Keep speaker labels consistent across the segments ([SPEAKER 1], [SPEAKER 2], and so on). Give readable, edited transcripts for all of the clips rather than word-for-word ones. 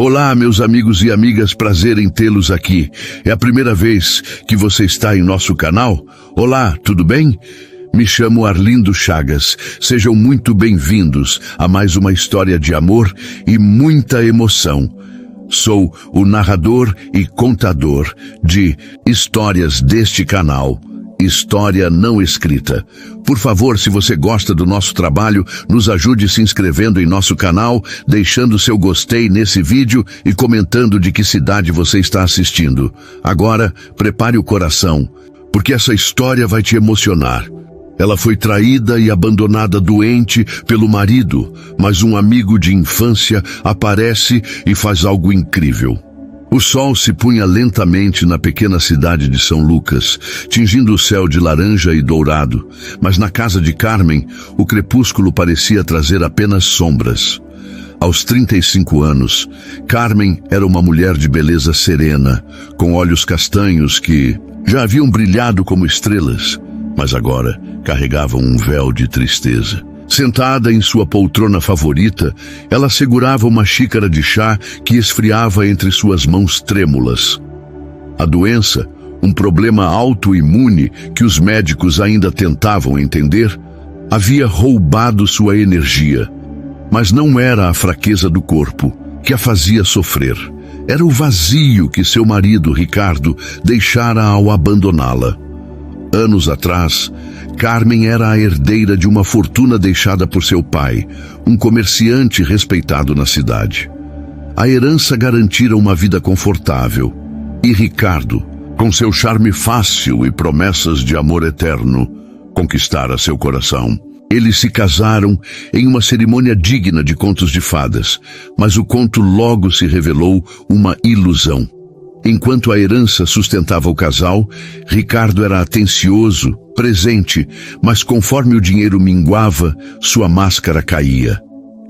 [SPEAKER 1] Olá, meus amigos e amigas, prazer em tê-los aqui. É a primeira vez que você está em nosso canal? Olá, tudo bem? Me chamo Arlindo Chagas. Sejam muito bem-vindos a mais uma história de amor e muita emoção. Sou o narrador e contador de histórias deste canal, História Não Escrita. Por favor, se você gosta do nosso trabalho, nos ajude se inscrevendo em nosso canal, deixando seu gostei nesse vídeo e comentando de que cidade você está assistindo. Agora, prepare o coração, porque essa história vai te emocionar. Ela foi traída e abandonada doente pelo marido, mas um amigo de infância aparece e faz algo incrível. O sol se punha lentamente na pequena cidade de São Lucas, tingindo o céu de laranja e dourado, mas na casa de Carmen, o crepúsculo parecia trazer apenas sombras. Aos 35 anos, Carmen era uma mulher de beleza serena, com olhos castanhos que já haviam brilhado como estrelas, mas agora carregavam um véu de tristeza. Sentada em sua poltrona favorita, ela segurava uma xícara de chá que esfriava entre suas mãos trêmulas. A doença, um problema autoimune que os médicos ainda tentavam entender, havia roubado sua energia. Mas não era a fraqueza do corpo que a fazia sofrer. Era o vazio que seu marido, Ricardo, deixara ao abandoná-la. Anos atrás, Carmen era a herdeira de uma fortuna deixada por seu pai, um comerciante respeitado na cidade. A herança garantira uma vida confortável, e Ricardo, com seu charme fácil e promessas de amor eterno, conquistara seu coração. Eles se casaram em uma cerimônia digna de contos de fadas, mas o conto logo se revelou uma ilusão. Enquanto a herança sustentava o casal, Ricardo era atencioso, presente, mas conforme o dinheiro minguava, sua máscara caía.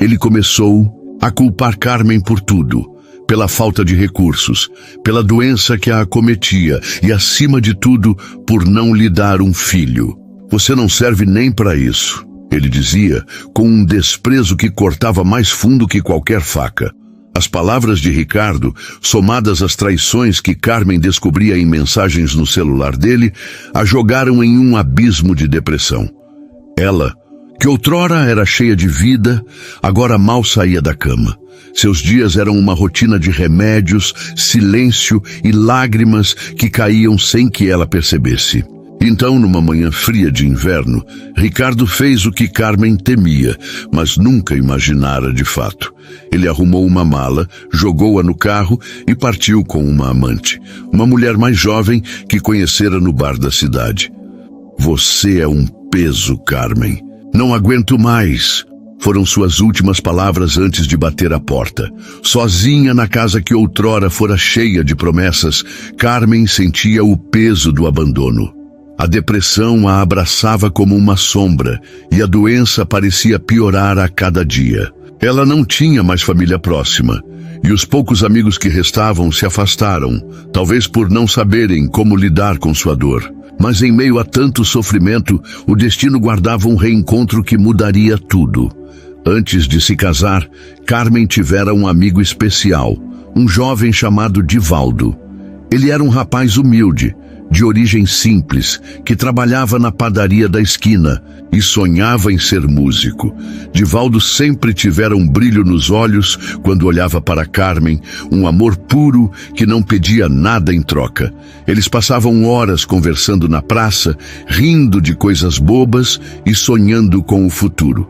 [SPEAKER 1] Ele começou a culpar Carmen por tudo, pela falta de recursos, pela doença que a acometia e, acima de tudo, por não lhe dar um filho. "Você não serve nem para isso", ele dizia, com um desprezo que cortava mais fundo que qualquer faca. As palavras de Ricardo, somadas às traições que Carmen descobria em mensagens no celular dele, a jogaram em um abismo de depressão. Ela, que outrora era cheia de vida, agora mal saía da cama. Seus dias eram uma rotina de remédios, silêncio e lágrimas que caíam sem que ela percebesse. Então, numa manhã fria de inverno, Ricardo fez o que Carmen temia, mas nunca imaginara de fato. Ele arrumou uma mala, jogou-a no carro e partiu com uma amante, uma mulher mais jovem que conhecera no bar da cidade. "Você é um peso, Carmen. Não aguento mais", foram suas últimas palavras antes de bater a porta. Sozinha na casa que outrora fora cheia de promessas, Carmen sentia o peso do abandono. A depressão a abraçava como uma sombra e a doença parecia piorar a cada dia. Ela não tinha mais família próxima e os poucos amigos que restavam se afastaram, talvez por não saberem como lidar com sua dor. Mas em meio a tanto sofrimento, o destino guardava um reencontro que mudaria tudo. Antes de se casar, Carmen tivera um amigo especial, um jovem chamado Divaldo. Ele era um rapaz humilde, de origem simples, que trabalhava na padaria da esquina e sonhava em ser músico. Divaldo sempre tivera um brilho nos olhos quando olhava para Carmen, um amor puro que não pedia nada em troca. Eles passavam horas conversando na praça, rindo de coisas bobas e sonhando com o futuro.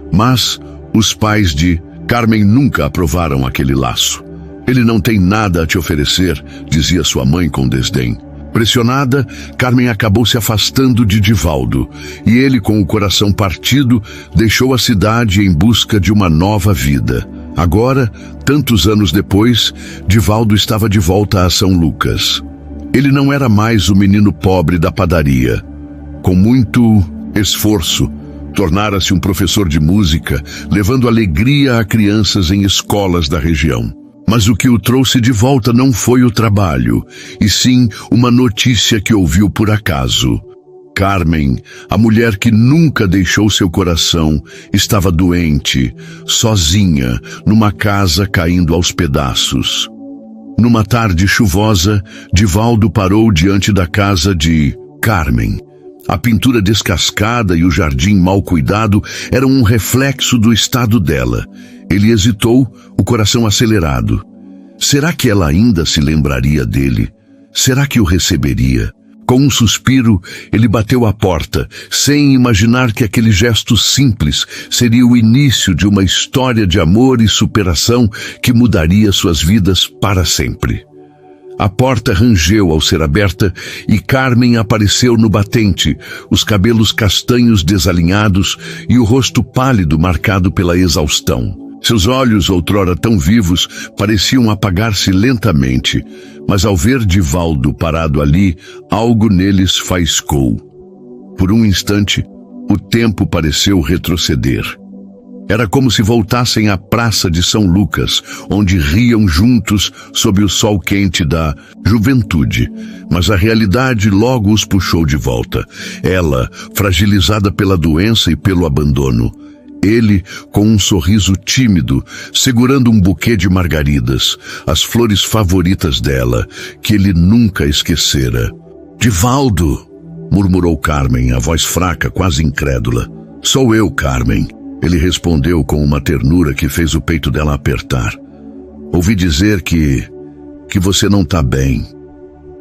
[SPEAKER 1] Mas os pais de Carmen nunca aprovaram aquele laço. "Ele não tem nada a te oferecer", dizia sua mãe com desdém. Pressionada, Carmen acabou se afastando de Divaldo, e ele, com o coração partido, deixou a cidade em busca de uma nova vida. Agora, tantos anos depois, Divaldo estava de volta a São Lucas. Ele não era mais o menino pobre da padaria. Com muito esforço, tornara-se um professor de música, levando alegria a crianças em escolas da região. Mas o que o trouxe de volta não foi o trabalho, e sim uma notícia que ouviu por acaso. Carmen, a mulher que nunca deixou seu coração, estava doente, sozinha, numa casa caindo aos pedaços. Numa tarde chuvosa, Divaldo parou diante da casa de Carmen. A pintura descascada e o jardim mal cuidado eram um reflexo do estado dela. Ele hesitou, o coração acelerado. Será que ela ainda se lembraria dele? Será que o receberia? Com um suspiro, ele bateu à porta, sem imaginar que aquele gesto simples seria o início de uma história de amor e superação que mudaria suas vidas para sempre. A porta rangeu ao ser aberta e Carmen apareceu no batente, os cabelos castanhos desalinhados e o rosto pálido marcado pela exaustão. Seus olhos, outrora tão vivos, pareciam apagar-se lentamente, mas ao ver Divaldo parado ali, algo neles faiscou. Por um instante, o tempo pareceu retroceder. Era como se voltassem à Praça de São Lucas, onde riam juntos sob o sol quente da juventude. Mas a realidade logo os puxou de volta. Ela, fragilizada pela doença e pelo abandono. Ele, com um sorriso tímido, segurando um buquê de margaridas, as flores favoritas dela, que ele nunca esquecera. "Divaldo!" murmurou Carmen, a voz fraca, quase incrédula. "Sou eu, Carmen." Ele respondeu com uma ternura que fez o peito dela apertar. "Ouvi dizer que você não está bem.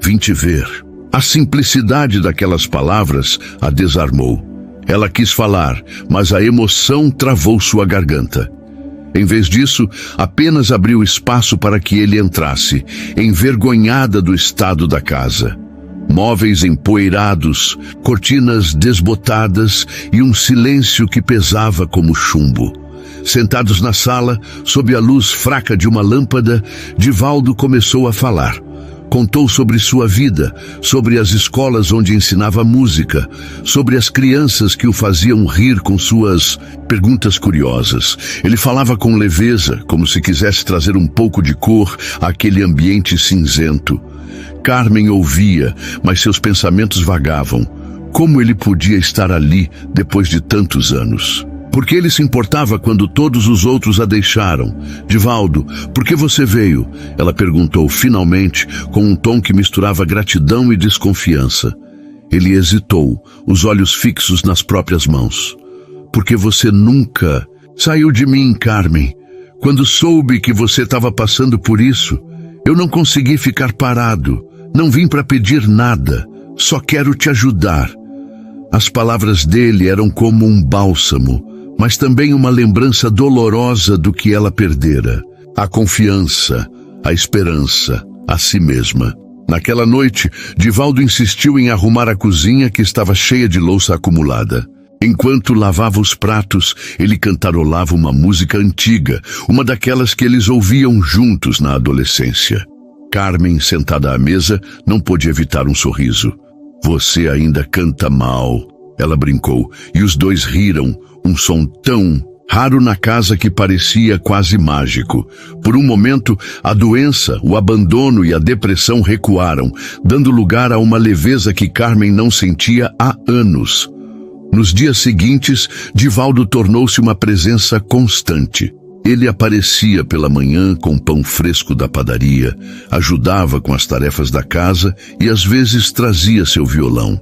[SPEAKER 1] Vim te ver." A simplicidade daquelas palavras a desarmou. Ela quis falar, mas a emoção travou sua garganta. Em vez disso, apenas abriu espaço para que ele entrasse, envergonhada do estado da casa. Móveis empoeirados, cortinas desbotadas e um silêncio que pesava como chumbo. Sentados na sala, sob a luz fraca de uma lâmpada, Divaldo começou a falar. Contou sobre sua vida, sobre as escolas onde ensinava música, sobre as crianças que o faziam rir com suas perguntas curiosas. Ele falava com leveza, como se quisesse trazer um pouco de cor àquele ambiente cinzento. Carmen ouvia, mas seus pensamentos vagavam. Como ele podia estar ali depois de tantos anos? Por que ele se importava quando todos os outros a deixaram? "Divaldo, por que você veio?" Ela perguntou finalmente, com um tom que misturava gratidão e desconfiança. Ele hesitou, os olhos fixos nas próprias mãos. "Porque você nunca saiu de mim, Carmen. Quando soube que você estava passando por isso, eu não consegui ficar parado. Não vim para pedir nada, só quero te ajudar." As palavras dele eram como um bálsamo, mas também uma lembrança dolorosa do que ela perdera. A confiança, a esperança, a si mesma. Naquela noite, Divaldo insistiu em arrumar a cozinha que estava cheia de louça acumulada. Enquanto lavava os pratos, ele cantarolava uma música antiga, uma daquelas que eles ouviam juntos na adolescência. Carmen, sentada à mesa, não pôde evitar um sorriso. "Você ainda canta mal", ela brincou, e os dois riram, um som tão raro na casa que parecia quase mágico. Por um momento, a doença, o abandono e a depressão recuaram, dando lugar a uma leveza que Carmen não sentia há anos. Nos dias seguintes, Divaldo tornou-se uma presença constante. Ele aparecia pela manhã com pão fresco da padaria, ajudava com as tarefas da casa e às vezes trazia seu violão.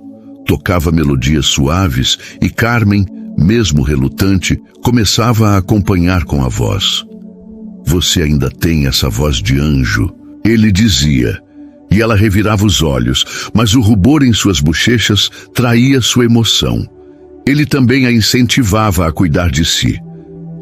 [SPEAKER 1] Tocava melodias suaves e Carmen, mesmo relutante, começava a acompanhar com a voz. "Você ainda tem essa voz de anjo", ele dizia, e ela revirava os olhos, mas o rubor em suas bochechas traía sua emoção. Ele também a incentivava a cuidar de si.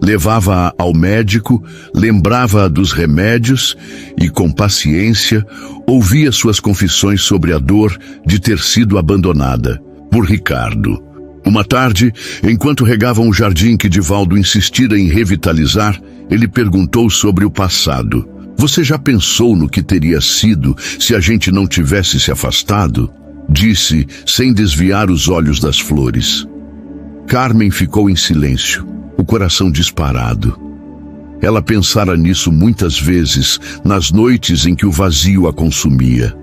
[SPEAKER 1] Levava-a ao médico, lembrava-a dos remédios e, com paciência, ouvia suas confissões sobre a dor de ter sido abandonada por Ricardo. Uma tarde, enquanto regavam o jardim que Divaldo insistira em revitalizar, ele perguntou sobre o passado. "Você já pensou no que teria sido se a gente não tivesse se afastado?" Disse, sem desviar os olhos das flores. Carmen ficou em silêncio, o coração disparado. Ela pensara nisso muitas vezes, nas noites em que o vazio a consumia.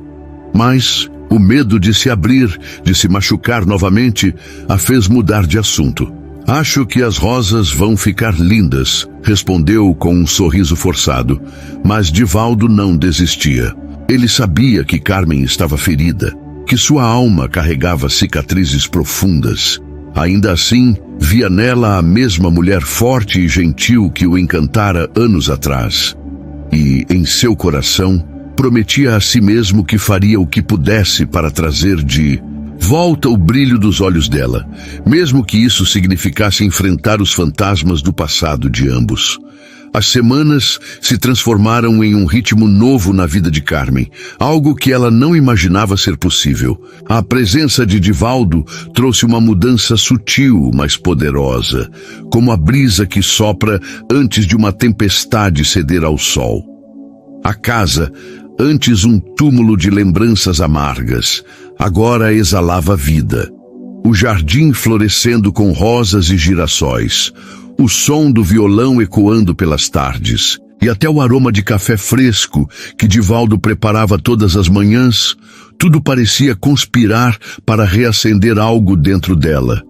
[SPEAKER 1] Mas, O medo de se abrir, de se machucar novamente, a fez mudar de assunto. Acho que as rosas vão ficar lindas, respondeu com um sorriso forçado, mas Divaldo não desistia. Ele sabia que Carmen estava ferida, que sua alma carregava cicatrizes profundas. Ainda assim, via nela a mesma mulher forte e gentil que o encantara anos atrás. E, em seu coração, prometia a si mesmo que faria o que pudesse para trazer de volta o brilho dos olhos dela, mesmo que isso significasse enfrentar os fantasmas do passado de ambos. As semanas se transformaram em um ritmo novo na vida de Carmen, algo que ela não imaginava ser possível. A presença de Divaldo trouxe uma mudança sutil, mas poderosa, como a brisa que sopra antes de uma tempestade ceder ao sol. A casa, antes um túmulo de lembranças amargas, agora exalava vida. O jardim florescendo com rosas e girassóis, o som do violão ecoando pelas tardes, e até o aroma de café fresco que Divaldo preparava todas as manhãs, tudo parecia conspirar para reacender algo dentro dela.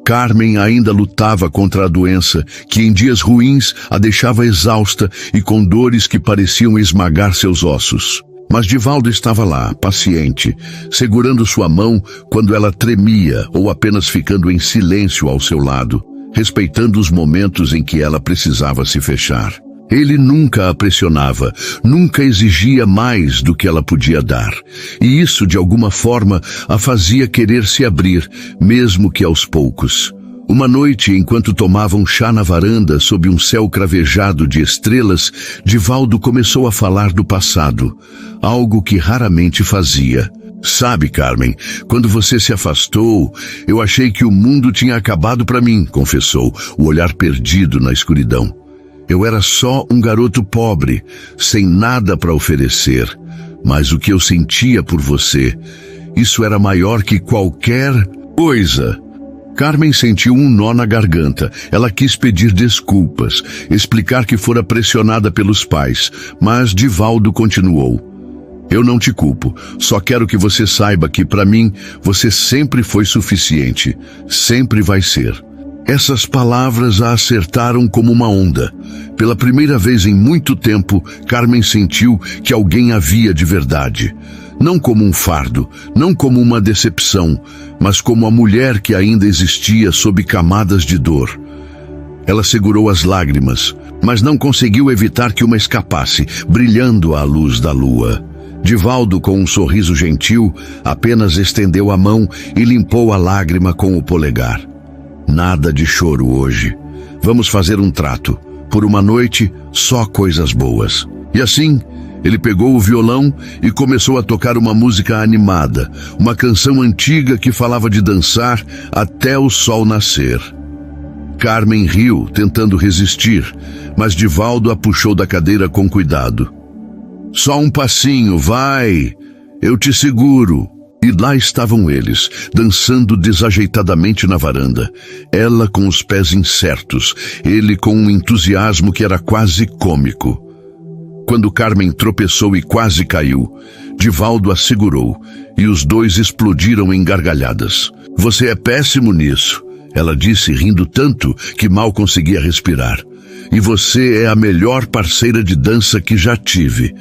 [SPEAKER 1] Carmen ainda lutava contra a doença, que em dias ruins a deixava exausta e com dores que pareciam esmagar seus ossos. Mas Divaldo estava lá, paciente, segurando sua mão quando ela tremia ou apenas ficando em silêncio ao seu lado, respeitando os momentos em que ela precisava se fechar. Ele nunca a pressionava, nunca exigia mais do que ela podia dar. E isso, de alguma forma, a fazia querer se abrir, mesmo que aos poucos. Uma noite, enquanto tomavam chá na varanda, sob um céu cravejado de estrelas, Divaldo começou a falar do passado, algo que raramente fazia. Sabe, Carmen, quando você se afastou, eu achei que o mundo tinha acabado para mim, confessou, o olhar perdido na escuridão. Eu era só um garoto pobre, sem nada para oferecer, mas o que eu sentia por você, isso era maior que qualquer coisa. Carmen sentiu um nó na garganta. Ela quis pedir desculpas, explicar que fora pressionada pelos pais, mas Divaldo continuou. Eu não te culpo, só quero que você saiba que, para mim, você sempre foi suficiente, sempre vai ser. Essas palavras a acertaram como uma onda. Pela primeira vez em muito tempo, Carmen sentiu que alguém havia de verdade. Não como um fardo, não como uma decepção, mas como a mulher que ainda existia sob camadas de dor. Ela segurou as lágrimas, mas não conseguiu evitar que uma escapasse, brilhando à luz da lua. Divaldo, com um sorriso gentil, apenas estendeu a mão e limpou a lágrima com o polegar. Nada de choro hoje. Vamos fazer um trato. Por uma noite, só coisas boas. E assim, ele pegou o violão e começou a tocar uma música animada, uma canção antiga que falava de dançar até o sol nascer. Carmen riu, tentando resistir, mas Divaldo a puxou da cadeira com cuidado. Só um passinho, vai! Eu te seguro! E lá estavam eles, dançando desajeitadamente na varanda. Ela com os pés incertos, ele com um entusiasmo que era quase cômico. Quando Carmen tropeçou e quase caiu, Divaldo a segurou, e os dois explodiram em gargalhadas. Você é péssimo nisso, ela disse, rindo tanto que mal conseguia respirar. E você é a melhor parceira de dança que já tive.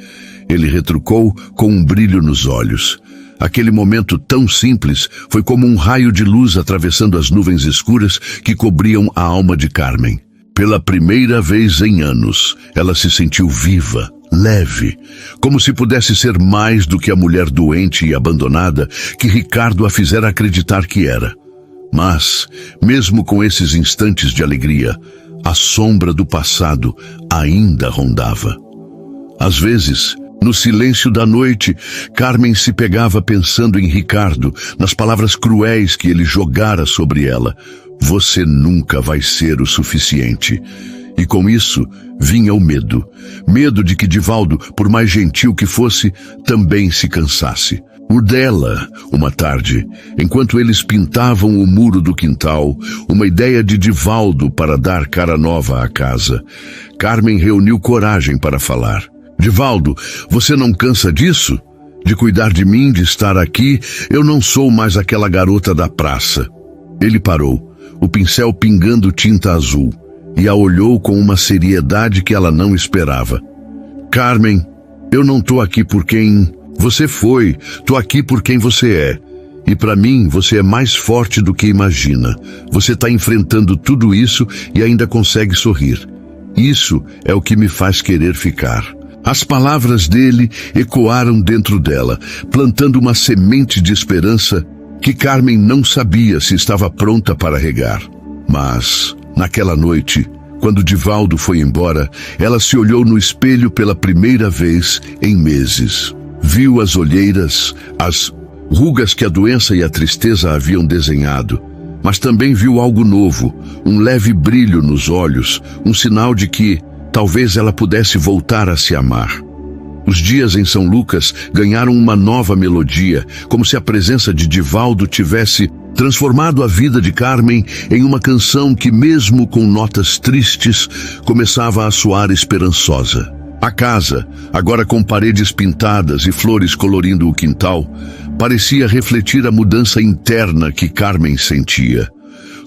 [SPEAKER 1] Ele retrucou com um brilho nos olhos. Aquele momento tão simples foi como um raio de luz atravessando as nuvens escuras que cobriam a alma de Carmen. Pela primeira vez em anos, ela se sentiu viva, leve, como se pudesse ser mais do que a mulher doente e abandonada que Ricardo a fizera acreditar que era. Mas, mesmo com esses instantes de alegria, a sombra do passado ainda rondava. Às vezes, no silêncio da noite, Carmen se pegava pensando em Ricardo, nas palavras cruéis que ele jogara sobre ela. Você nunca vai ser o suficiente. E com isso vinha o medo. Medo de que Divaldo, por mais gentil que fosse, também se cansasse. O dela, uma tarde, enquanto eles pintavam o muro do quintal, uma ideia de Divaldo para dar cara nova à casa. Carmen reuniu coragem para falar. Divaldo, você não cansa disso? de cuidar de mim, de estar aqui. Eu não sou mais aquela garota da praça. Ele parou, o pincel pingando tinta azul, e a olhou com uma seriedade que ela não esperava. Carmen, eu não tô aqui por quem você foi, tô aqui por quem você é. E para mim, você é mais forte do que imagina. Você está enfrentando tudo isso e ainda consegue sorrir. Isso é o que me faz querer ficar. As palavras dele ecoaram dentro dela, plantando uma semente de esperança que Carmen não sabia se estava pronta para regar. Mas, naquela noite, quando Divaldo foi embora, ela se olhou no espelho pela primeira vez em meses. Viu as olheiras, as rugas que a doença e a tristeza haviam desenhado, mas também viu algo novo, um leve brilho nos olhos, um sinal de que talvez ela pudesse voltar a se amar. Os dias em São Lucas ganharam uma nova melodia, como se a presença de Divaldo tivesse transformado a vida de Carmen em uma canção que, mesmo com notas tristes, começava a soar esperançosa. A casa, agora com paredes pintadas e flores colorindo o quintal, parecia refletir a mudança interna que Carmen sentia.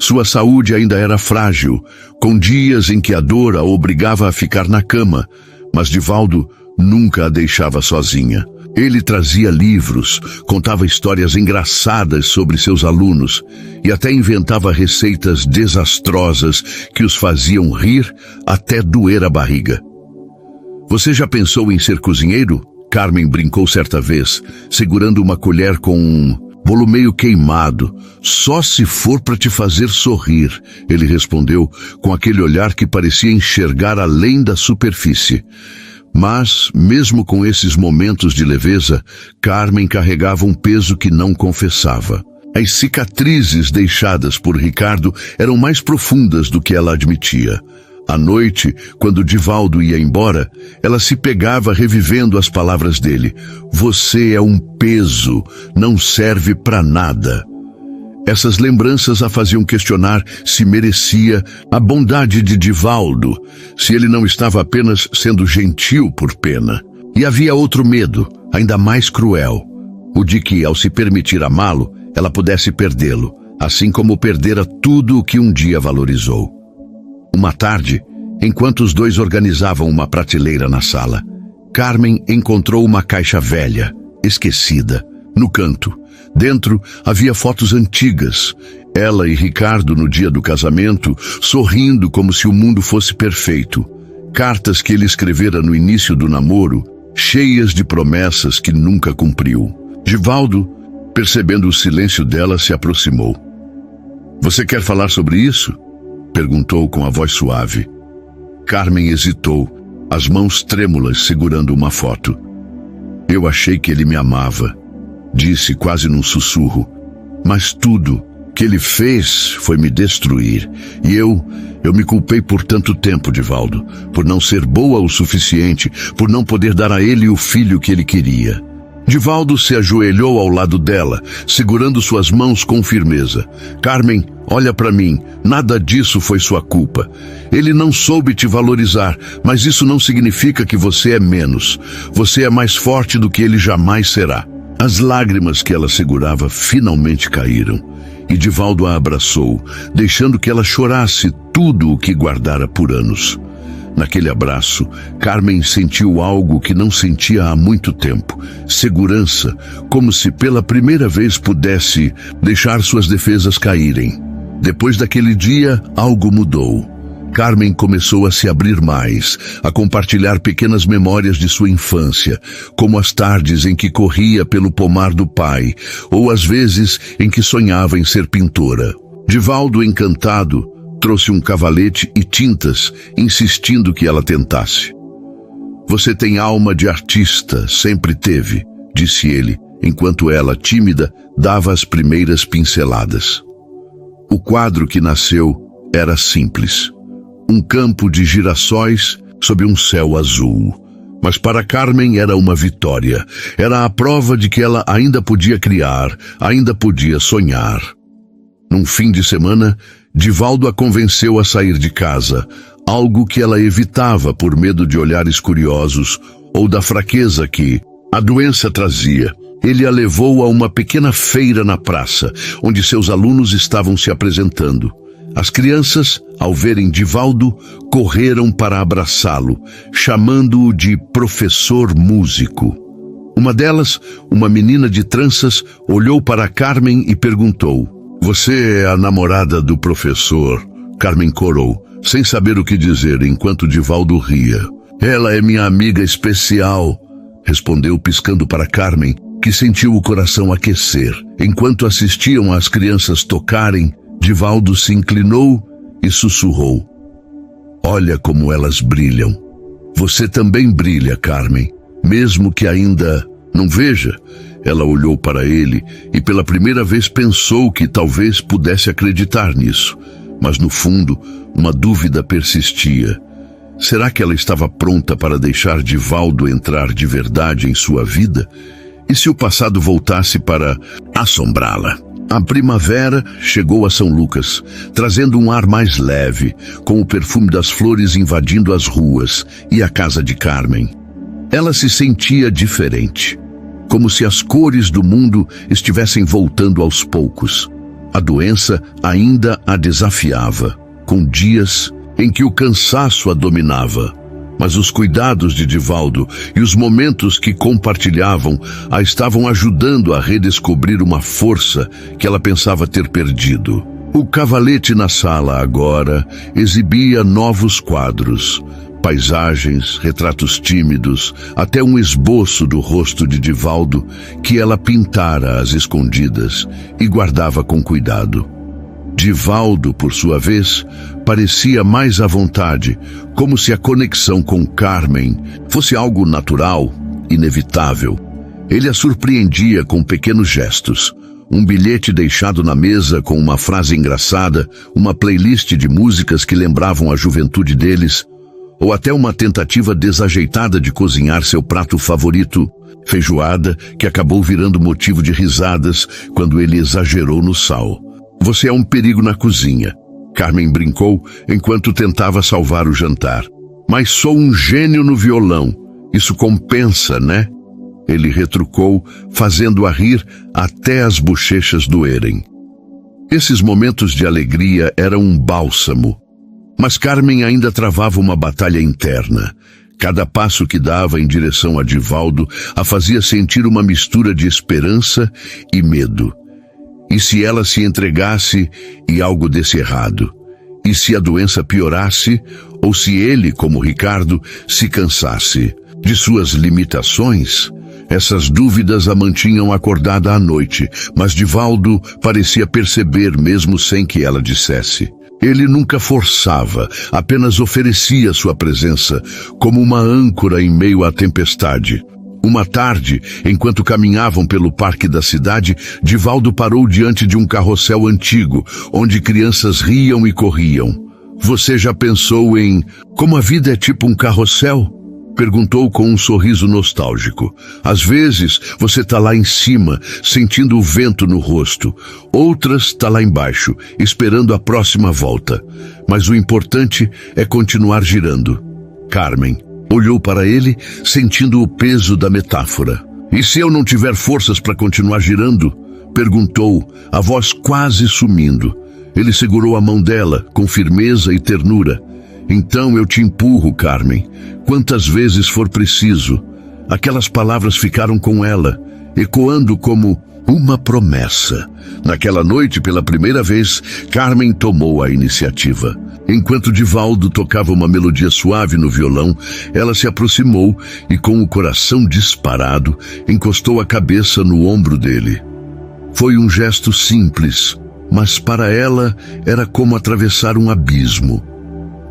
[SPEAKER 1] Sua saúde ainda era frágil, com dias em que a dor a obrigava a ficar na cama, mas Divaldo nunca a deixava sozinha. Ele trazia livros, contava histórias engraçadas sobre seus alunos e até inventava receitas desastrosas que os faziam rir até doer a barriga. Você já pensou em ser cozinheiro? Carmen brincou certa vez, segurando uma colher com um bolo meio queimado. Só se for para te fazer sorrir, ele respondeu com aquele olhar que parecia enxergar além da superfície. Mas, mesmo com esses momentos de leveza, Carmen carregava um peso que não confessava. As cicatrizes deixadas por Ricardo eram mais profundas do que ela admitia. À noite, quando Divaldo ia embora, ela se pegava revivendo as palavras dele. Você é um peso, não serve para nada. Essas lembranças a faziam questionar se merecia a bondade de Divaldo, se ele não estava apenas sendo gentil por pena. E havia outro medo, ainda mais cruel, o de que, ao se permitir amá-lo, ela pudesse perdê-lo, assim como perdera tudo o que um dia valorizou. Uma tarde, enquanto os dois organizavam uma prateleira na sala, Carmen encontrou uma caixa velha, esquecida, no canto. Dentro havia fotos antigas, ela e Ricardo no dia do casamento, sorrindo como se o mundo fosse perfeito. Cartas que ele escrevera no início do namoro, cheias de promessas que nunca cumpriu. Divaldo, percebendo o silêncio dela, se aproximou. Você quer falar sobre isso? Perguntou com a voz suave. Carmen hesitou, as mãos trêmulas segurando uma foto. Eu achei que ele me amava, disse quase num sussurro, mas tudo que ele fez foi me destruir. E eu me culpei por tanto tempo, Divaldo, por não ser boa o suficiente, por não poder dar a ele o filho que ele queria. Divaldo se ajoelhou ao lado dela, segurando suas mãos com firmeza. Carmen, olha para mim, nada disso foi sua culpa. Ele não soube te valorizar, mas isso não significa que você é menos. Você é mais forte do que ele jamais será. As lágrimas que ela segurava finalmente caíram, e Divaldo a abraçou, deixando que ela chorasse tudo o que guardara por anos. Naquele abraço, Carmen sentiu algo que não sentia há muito tempo. Segurança, como se pela primeira vez pudesse deixar suas defesas caírem. Depois daquele dia, algo mudou. Carmen começou a se abrir mais, a compartilhar pequenas memórias de sua infância, como as tardes em que corria pelo pomar do pai, ou as vezes em que sonhava em ser pintora. Divaldo, encantado, trouxe um cavalete e tintas, insistindo que ela tentasse. Você tem alma de artista, sempre teve, disse ele, enquanto ela, tímida, dava as primeiras pinceladas. O quadro que nasceu era simples. Um campo de girassóis sob um céu azul. Mas para Carmen era uma vitória. Era a prova de que ela ainda podia criar, ainda podia sonhar. Num fim de semana, Divaldo a convenceu a sair de casa, algo que ela evitava por medo de olhares curiosos ou da fraqueza que, A doença trazia. Ele a levou a uma pequena feira na praça, onde seus alunos estavam se apresentando. As crianças, ao verem Divaldo, correram para abraçá-lo, chamando-o de professor músico. Uma delas, uma menina de tranças, olhou para Carmen e perguntou: "Você é a namorada do professor?" Carmen corou, sem saber o que dizer, enquanto Divaldo ria. "Ela é minha amiga especial", respondeu piscando para Carmen, que sentiu o coração aquecer. Enquanto assistiam às crianças tocarem, Divaldo se inclinou e sussurrou: "Olha como elas brilham. Você também brilha, Carmen, mesmo que ainda não veja." Ela olhou para ele e pela primeira vez pensou que talvez pudesse acreditar nisso. Mas no fundo, uma dúvida persistia. Será que ela estava pronta para deixar Divaldo entrar de verdade em sua vida? E se o passado voltasse para assombrá-la? A primavera chegou a São Lucas, trazendo um ar mais leve, com o perfume das flores invadindo as ruas e a casa de Carmen. Ela se sentia diferente, como se as cores do mundo estivessem voltando aos poucos. A doença ainda a desafiava, com dias em que o cansaço a dominava. Mas os cuidados de Divaldo e os momentos que compartilhavam a estavam ajudando a redescobrir uma força que ela pensava ter perdido. O cavalete na sala agora exibia novos quadros, paisagens, retratos tímidos, até um esboço do rosto de Divaldo que ela pintara às escondidas e guardava com cuidado. Divaldo, por sua vez, parecia mais à vontade, como se a conexão com Carmen fosse algo natural, inevitável. Ele a surpreendia com pequenos gestos. Um bilhete deixado na mesa com uma frase engraçada, uma playlist de músicas que lembravam a juventude deles, ou até uma tentativa desajeitada de cozinhar seu prato favorito, feijoada, que acabou virando motivo de risadas quando ele exagerou no sal. "Você é um perigo na cozinha", Carmen brincou enquanto tentava salvar o jantar. "Mas sou um gênio no violão. Isso compensa, né?" Ele retrucou, fazendo-a rir até as bochechas doerem. Esses momentos de alegria eram um bálsamo. Mas Carmen ainda travava uma batalha interna. Cada passo que dava em direção a Divaldo a fazia sentir uma mistura de esperança e medo. E se ela se entregasse e algo desse errado? E se a doença piorasse? Ou se ele, como Ricardo, se cansasse de suas limitações? Essas dúvidas a mantinham acordada à noite, mas Divaldo parecia perceber mesmo sem que ela dissesse. Ele nunca forçava, apenas oferecia sua presença como uma âncora em meio à tempestade. Uma tarde, enquanto caminhavam pelo parque da cidade, Divaldo parou diante de um carrossel antigo, onde crianças riam e corriam. "Você já pensou em como a vida é tipo um carrossel?" Perguntou com um sorriso nostálgico. "Às vezes, você tá lá em cima, sentindo o vento no rosto. Outras tá lá embaixo, esperando a próxima volta. Mas o importante é continuar girando." Carmen olhou para ele, sentindo o peso da metáfora. "E se eu não tiver forças para continuar girando?" perguntou, a voz quase sumindo. Ele segurou a mão dela, com firmeza e ternura. "Então eu te empurro, Carmen, quantas vezes for preciso." Aquelas palavras ficaram com ela, ecoando como uma promessa. Naquela noite, pela primeira vez, Carmen tomou a iniciativa. Enquanto Divaldo tocava uma melodia suave no violão, ela se aproximou e, com o coração disparado, encostou a cabeça no ombro dele. Foi um gesto simples, mas para ela era como atravessar um abismo.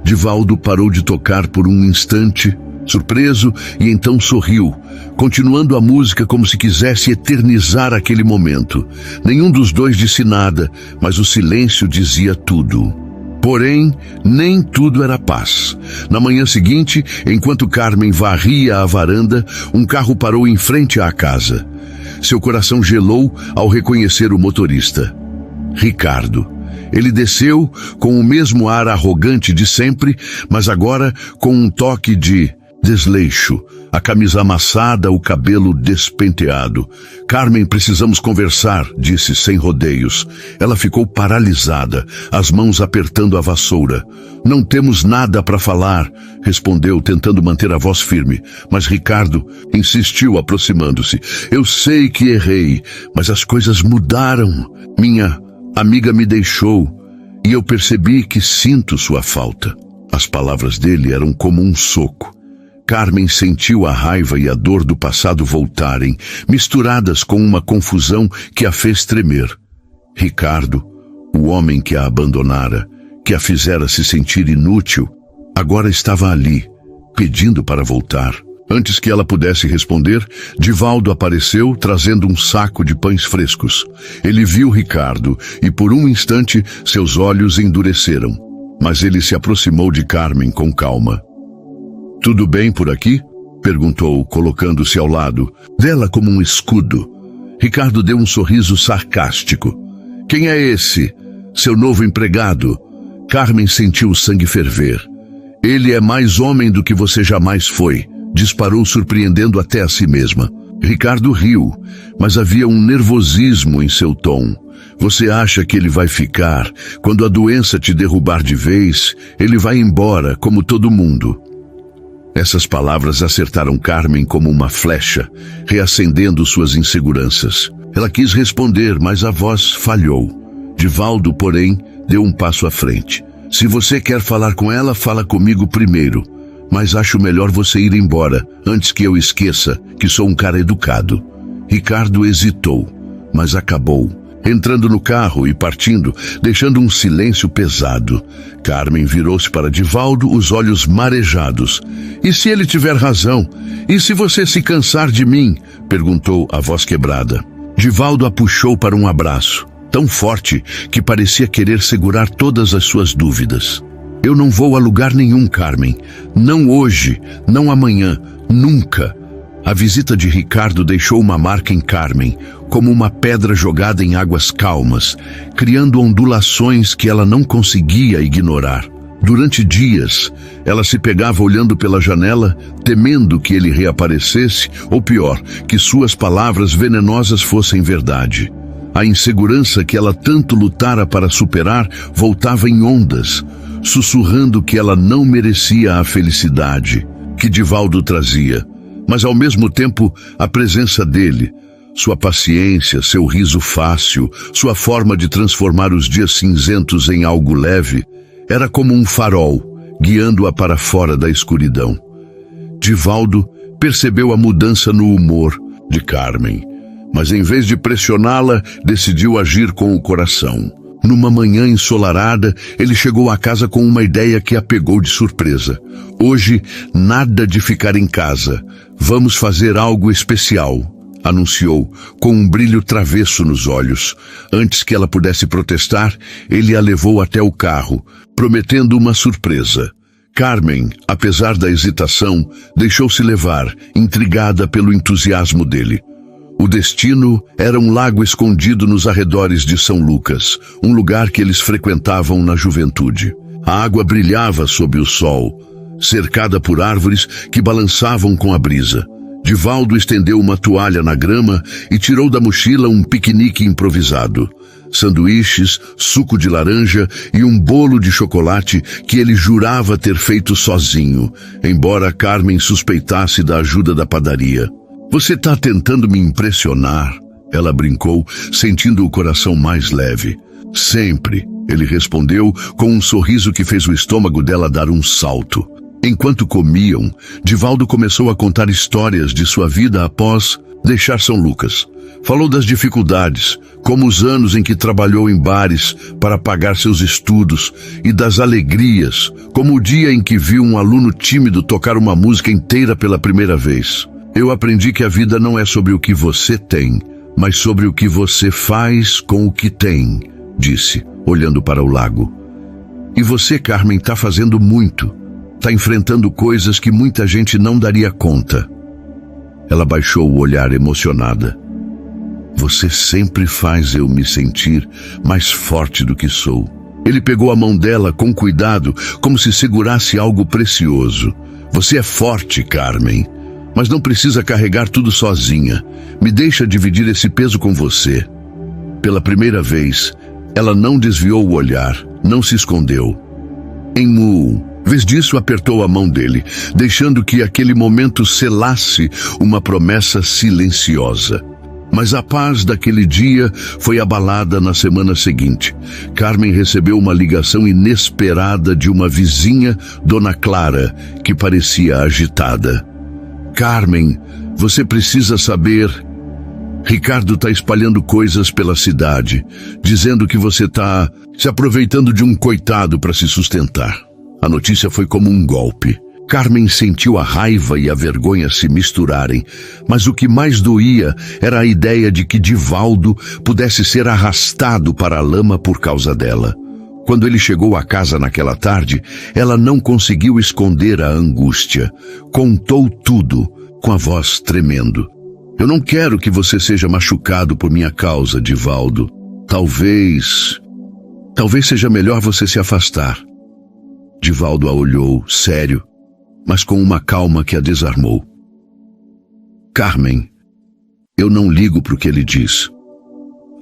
[SPEAKER 1] Divaldo parou de tocar por um instante, surpreso, e então sorriu, continuando a música como se quisesse eternizar aquele momento. Nenhum dos dois disse nada, mas o silêncio dizia tudo. Porém, nem tudo era paz. Na manhã seguinte, enquanto Carmen varria a varanda, um carro parou em frente à casa. Seu coração gelou ao reconhecer o motorista. Ricardo. Ele desceu com o mesmo ar arrogante de sempre, mas agora com um toque de desleixo, a camisa amassada, o cabelo despenteado. Carmen, precisamos conversar, disse sem rodeios. Ela ficou paralisada, as mãos apertando a vassoura. Não temos nada para falar, respondeu, tentando manter a voz firme. Mas Ricardo insistiu, aproximando-se. Eu sei que errei, mas as coisas mudaram. Minha amiga me deixou e eu percebi que sinto sua falta. As palavras dele eram como um soco. Carmen sentiu a raiva e a dor do passado voltarem, misturadas com uma confusão que a fez tremer. Ricardo, o homem que a abandonara, que a fizera se sentir inútil, agora estava ali, pedindo para voltar. Antes que ela pudesse responder, Divaldo apareceu trazendo um saco de pães frescos. Ele viu Ricardo e por um instante seus olhos endureceram. Mas ele se aproximou de Carmen com calma. Tudo bem por aqui? Perguntou, colocando-se ao lado dela como um escudo. Ricardo deu um sorriso sarcástico. Quem é esse? Seu novo empregado? Carmen sentiu o sangue ferver. Ele é mais homem do que você jamais foi, disparou, surpreendendo até a si mesma. Ricardo riu, mas havia um nervosismo em seu tom. Você acha que ele vai ficar? Quando a doença te derrubar de vez, ele vai embora, como todo mundo. Essas palavras acertaram Carmen como uma flecha, reacendendo suas inseguranças. Ela quis responder, mas a voz falhou. Divaldo, porém, deu um passo à frente. Se você quer falar com ela, fala comigo primeiro. Mas acho melhor você ir embora, antes que eu esqueça que sou um cara educado. Ricardo hesitou, mas acabou, entrando no carro e partindo, deixando um silêncio pesado. Carmen virou-se para Divaldo, os olhos marejados. E se ele tiver razão? E se você se cansar de mim? Perguntou, a voz quebrada. Divaldo a puxou para um abraço, tão forte que parecia querer segurar todas as suas dúvidas. Eu não vou a lugar nenhum, Carmen. Não hoje, não amanhã, nunca. A visita de Ricardo deixou uma marca em Carmen, como uma pedra jogada em águas calmas, criando ondulações que ela não conseguia ignorar. Durante dias, ela se pegava olhando pela janela, temendo que ele reaparecesse, ou pior, que suas palavras venenosas fossem verdade. A insegurança que ela tanto lutara para superar voltava em ondas, sussurrando que ela não merecia a felicidade que Divaldo trazia. Mas ao mesmo tempo, a presença dele, sua paciência, seu riso fácil, sua forma de transformar os dias cinzentos em algo leve, era como um farol, guiando-a para fora da escuridão. Divaldo percebeu a mudança no humor de Carmen, mas em vez de pressioná-la, decidiu agir com o coração. Numa manhã ensolarada, ele chegou à casa com uma ideia que a pegou de surpresa. Hoje, nada de ficar em casa. Vamos fazer algo especial, anunciou, com um brilho travesso nos olhos. Antes que ela pudesse protestar, ele a levou até o carro, prometendo uma surpresa. Carmen, apesar da hesitação, deixou-se levar, intrigada pelo entusiasmo dele. O destino era um lago escondido nos arredores de São Lucas, um lugar que eles frequentavam na juventude. A água brilhava sob o sol, cercada por árvores que balançavam com a brisa. Divaldo estendeu uma toalha na grama e tirou da mochila um piquenique improvisado. Sanduíches, suco de laranja e um bolo de chocolate que ele jurava ter feito sozinho, embora Carmen suspeitasse da ajuda da padaria. Você está tentando me impressionar? Ela brincou, sentindo o coração mais leve. Sempre, ele respondeu com um sorriso que fez o estômago dela dar um salto. Enquanto comiam, Divaldo começou a contar histórias de sua vida após deixar São Lucas. Falou das dificuldades, como os anos em que trabalhou em bares para pagar seus estudos, e das alegrias, como o dia em que viu um aluno tímido tocar uma música inteira pela primeira vez. Eu aprendi que a vida não é sobre o que você tem, mas sobre o que você faz com o que tem, disse, olhando para o lago. E você, Carmen, está fazendo muito. Está enfrentando coisas que muita gente não daria conta. Ela baixou o olhar emocionada. Você sempre faz eu me sentir mais forte do que sou. Ele pegou a mão dela com cuidado, como se segurasse algo precioso. Você é forte, Carmen. Mas não precisa carregar tudo sozinha. Me deixa dividir esse peso com você. Pela primeira vez, ela não desviou o olhar, não se escondeu. Em vez disso, apertou a mão dele, deixando que aquele momento selasse uma promessa silenciosa. Mas a paz daquele dia foi abalada na semana seguinte. Carmen recebeu uma ligação inesperada de uma vizinha, Dona Clara, que parecia agitada. Carmen, você precisa saber. Ricardo está espalhando coisas pela cidade, dizendo que você está se aproveitando de um coitado para se sustentar. A notícia foi como um golpe. Carmen sentiu a raiva e a vergonha se misturarem, mas o que mais doía era a ideia de que Divaldo pudesse ser arrastado para a lama por causa dela. Quando ele chegou à casa naquela tarde, ela não conseguiu esconder a angústia. Contou tudo, com a voz tremendo. Eu não quero que você seja machucado por minha causa, Divaldo. Talvez seja melhor você se afastar. Divaldo a olhou, sério, mas com uma calma que a desarmou. Carmen, eu não ligo para o que ele diz.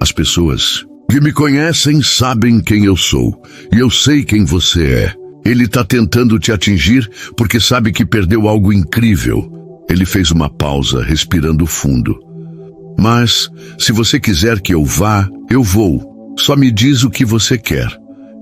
[SPEAKER 1] As pessoas que me conhecem sabem quem eu sou, e eu sei quem você é. Ele está tentando te atingir porque sabe que perdeu algo incrível. Ele fez uma pausa, respirando fundo. Mas, se você quiser que eu vá, eu vou. Só me diz o que você quer.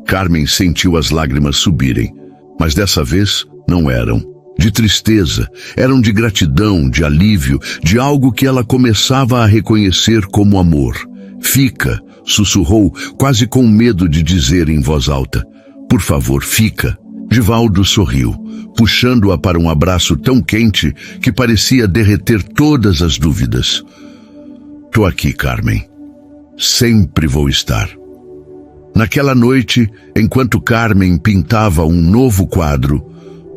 [SPEAKER 1] Carmen sentiu as lágrimas subirem, mas dessa vez não eram de tristeza, eram de gratidão, de alívio, de algo que ela começava a reconhecer como amor. Fica, sussurrou, quase com medo de dizer em voz alta. Por favor, fica. Divaldo sorriu, puxando-a para um abraço tão quente que parecia derreter todas as dúvidas. Tô aqui, Carmen. Sempre vou estar. Naquela noite, enquanto Carmen pintava um novo quadro,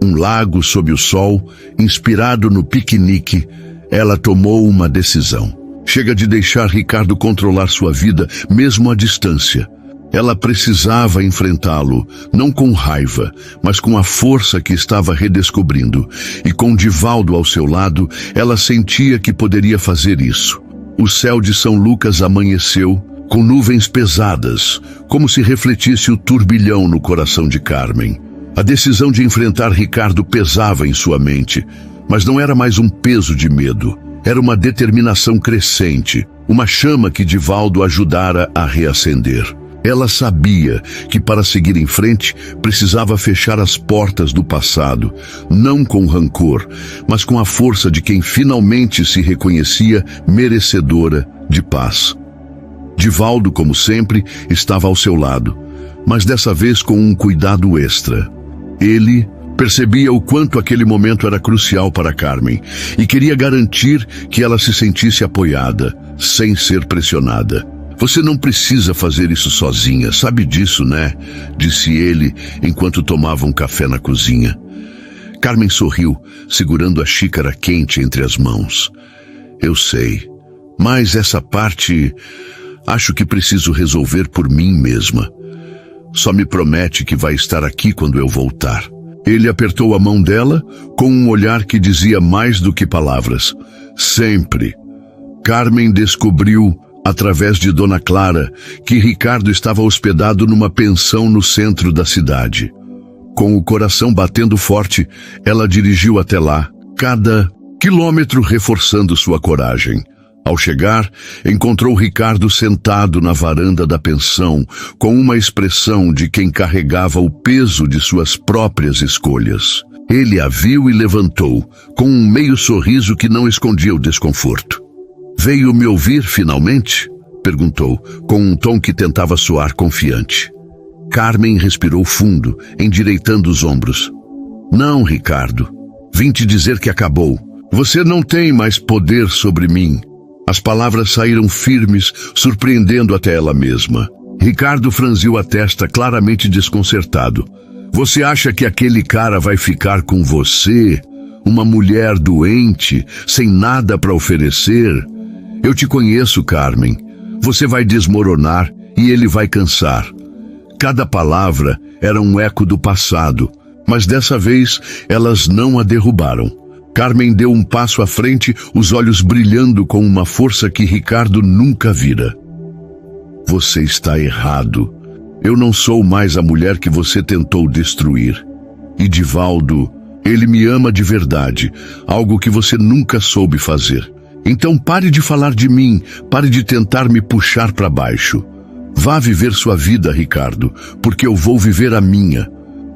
[SPEAKER 1] um lago sob o sol, inspirado no piquenique, ela tomou uma decisão. Chega de deixar Ricardo controlar sua vida, mesmo à distância. Ela precisava enfrentá-lo, não com raiva, mas com a força que estava redescobrindo. E com Divaldo ao seu lado, ela sentia que poderia fazer isso. O céu de São Lucas amanheceu, com nuvens pesadas, como se refletisse o turbilhão no coração de Carmen. A decisão de enfrentar Ricardo pesava em sua mente, mas não era mais um peso de medo. Era uma determinação crescente, uma chama que Divaldo ajudara a reacender. Ela sabia que para seguir em frente precisava fechar as portas do passado, não com rancor, mas com a força de quem finalmente se reconhecia merecedora de paz. Divaldo, como sempre, estava ao seu lado, mas dessa vez com um cuidado extra. Ele percebia o quanto aquele momento era crucial para Carmen e queria garantir que ela se sentisse apoiada, sem ser pressionada. Você não precisa fazer isso sozinha, sabe disso, né? Disse ele enquanto tomava um café na cozinha. Carmen sorriu, segurando a xícara quente entre as mãos. Eu sei, mas essa parte acho que preciso resolver por mim mesma. Só me promete que vai estar aqui quando eu voltar. Ele apertou a mão dela com um olhar que dizia mais do que palavras. Sempre. Carmen descobriu, através de Dona Clara, que Ricardo estava hospedado numa pensão no centro da cidade. Com o coração batendo forte, ela dirigiu até lá, cada quilômetro reforçando sua coragem. Ao chegar, encontrou Ricardo sentado na varanda da pensão, com uma expressão de quem carregava o peso de suas próprias escolhas. Ele a viu e levantou, com um meio sorriso que não escondia o desconforto. Veio me ouvir finalmente? Perguntou, com um tom que tentava soar confiante. Carmen respirou fundo, endireitando os ombros. Não, Ricardo. Vim te dizer que acabou. Você não tem mais poder sobre mim. As palavras saíram firmes, surpreendendo até ela mesma. Ricardo franziu a testa, claramente desconcertado. Você acha que aquele cara vai ficar com você? Uma mulher doente, sem nada para oferecer? Eu te conheço, Carmen. Você vai desmoronar e ele vai cansar. Cada palavra era um eco do passado, mas dessa vez elas não a derrubaram. Carmen deu um passo à frente, os olhos brilhando com uma força que Ricardo nunca vira. Você está errado. Eu não sou mais a mulher que você tentou destruir. E Divaldo, ele me ama de verdade, algo que você nunca soube fazer. Então pare de falar de mim, pare de tentar me puxar para baixo. Vá viver sua vida, Ricardo, porque eu vou viver a minha.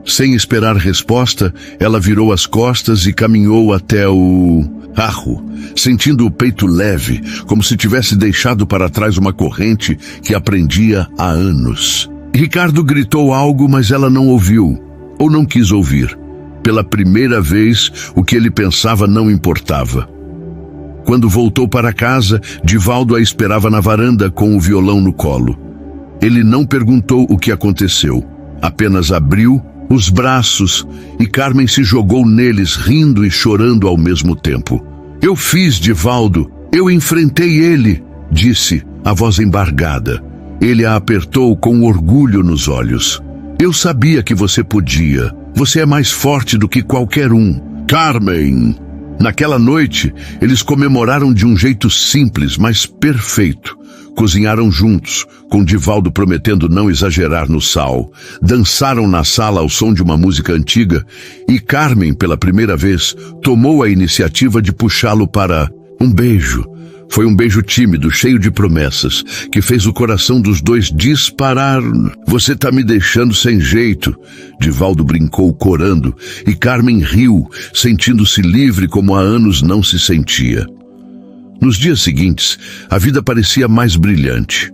[SPEAKER 1] Sem esperar resposta, ela virou as costas e caminhou até o carro, sentindo o peito leve, como se tivesse deixado para trás uma corrente que a prendia há anos. Ricardo gritou algo, mas ela não ouviu, ou não quis ouvir. Pela primeira vez, o que ele pensava não importava. Quando voltou para casa, Divaldo a esperava na varanda com o violão no colo. Ele não perguntou o que aconteceu, apenas abriu os braços e Carmen se jogou neles, rindo e chorando ao mesmo tempo. Eu fiz, Divaldo, eu enfrentei ele, disse, a voz embargada. Ele a apertou com orgulho nos olhos. Eu sabia que você podia. Você é mais forte do que qualquer um. Carmen! Naquela noite, eles comemoraram de um jeito simples, mas perfeito. Cozinharam juntos, com Divaldo prometendo não exagerar no sal. Dançaram na sala ao som de uma música antiga e Carmen, pela primeira vez, tomou a iniciativa de puxá-lo para um beijo. Foi um beijo tímido, cheio de promessas, que fez o coração dos dois disparar. Você tá me deixando sem jeito, Divaldo brincou corando, e Carmen riu, sentindo-se livre como há anos não se sentia. Nos dias seguintes, a vida parecia mais brilhante.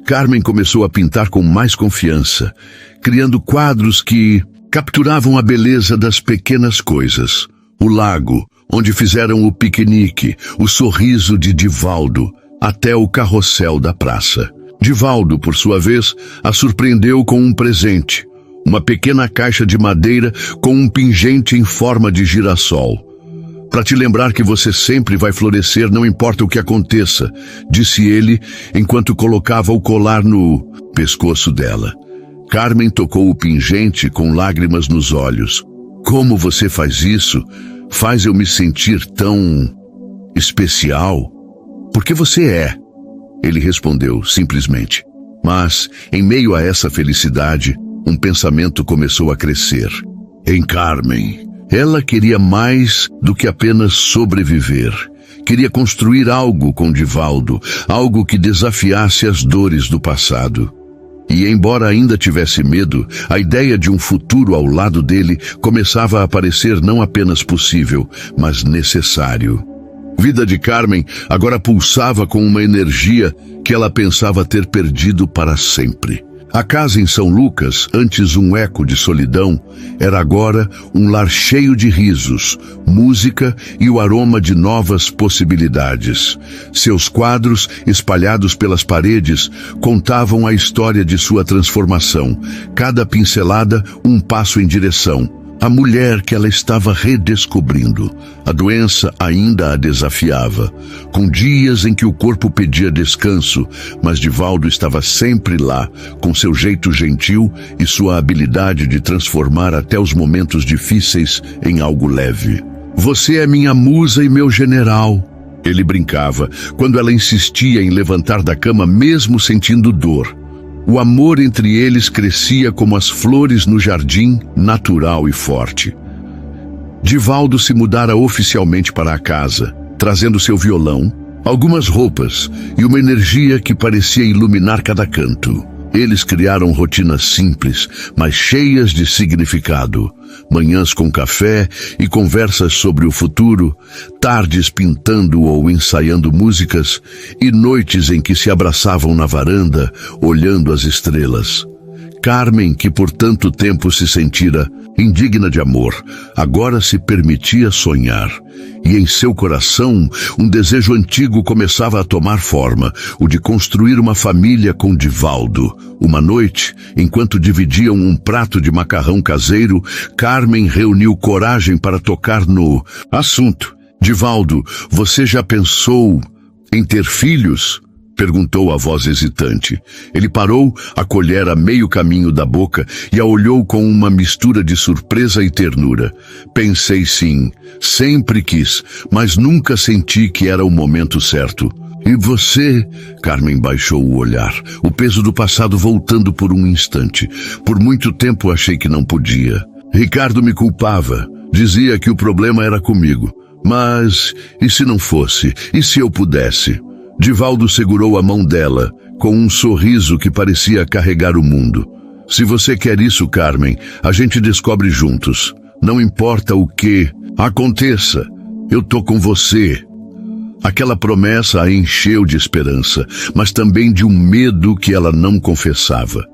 [SPEAKER 1] Carmen começou a pintar com mais confiança, criando quadros que capturavam a beleza das pequenas coisas. O lago, onde fizeram o piquenique, o sorriso de Divaldo, até o carrossel da praça. Divaldo, por sua vez, a surpreendeu com um presente, uma pequena caixa de madeira com um pingente em forma de girassol. Para te lembrar que você sempre vai florescer, não importa o que aconteça, disse ele, enquanto colocava o colar no pescoço dela. Carmen tocou o pingente com lágrimas nos olhos. Como você faz isso? Faz eu me sentir tão especial. Porque você é, ele respondeu simplesmente. Mas, em meio a essa felicidade, um pensamento começou a crescer. Em Carmen, ela queria mais do que apenas sobreviver. Queria construir algo com Divaldo, algo que desafiasse as dores do passado. E embora ainda tivesse medo, a ideia de um futuro ao lado dele começava a parecer não apenas possível, mas necessário. A vida de Carmen agora pulsava com uma energia que ela pensava ter perdido para sempre. A casa em São Lucas, antes um eco de solidão, era agora um lar cheio de risos, música e o aroma de novas possibilidades. Seus quadros, espalhados pelas paredes, contavam a história de sua transformação, cada pincelada um passo em direção. A mulher que ela estava redescobrindo. A doença ainda a desafiava, com dias em que o corpo pedia descanso, mas Divaldo estava sempre lá, com seu jeito gentil e sua habilidade de transformar até os momentos difíceis em algo leve. Você é minha musa e meu general, ele brincava, quando ela insistia em levantar da cama mesmo sentindo dor. O amor entre eles crescia como as flores no jardim, natural e forte. Divaldo se mudara oficialmente para a casa, trazendo seu violão, algumas roupas e uma energia que parecia iluminar cada canto. Eles criaram rotinas simples, mas cheias de significado. Manhãs com café e conversas sobre o futuro, tardes pintando ou ensaiando músicas e noites em que se abraçavam na varanda, olhando as estrelas. Carmen, que por tanto tempo se sentira indigna de amor, agora se permitia sonhar. E em seu coração, um desejo antigo começava a tomar forma, o de construir uma família com Divaldo. Uma noite, enquanto dividiam um prato de macarrão caseiro, Carmen reuniu coragem para tocar no assunto. Divaldo, você já pensou em ter filhos? Perguntou a voz hesitante. Ele parou a colher a meio caminho da boca e a olhou com uma mistura de surpresa e ternura. Pensei sim, sempre quis, mas nunca senti que era o momento certo. E você? Carmen baixou o olhar, o peso do passado voltando por um instante. Por muito tempo achei que não podia. Ricardo me culpava, dizia que o problema era comigo. Mas, e se não fosse? E se eu pudesse? Divaldo segurou a mão dela, com um sorriso que parecia carregar o mundo. Se você quer isso, Carmen, a gente descobre juntos. Não importa o que aconteça, eu tô com você. Aquela promessa a encheu de esperança, mas também de um medo que ela não confessava.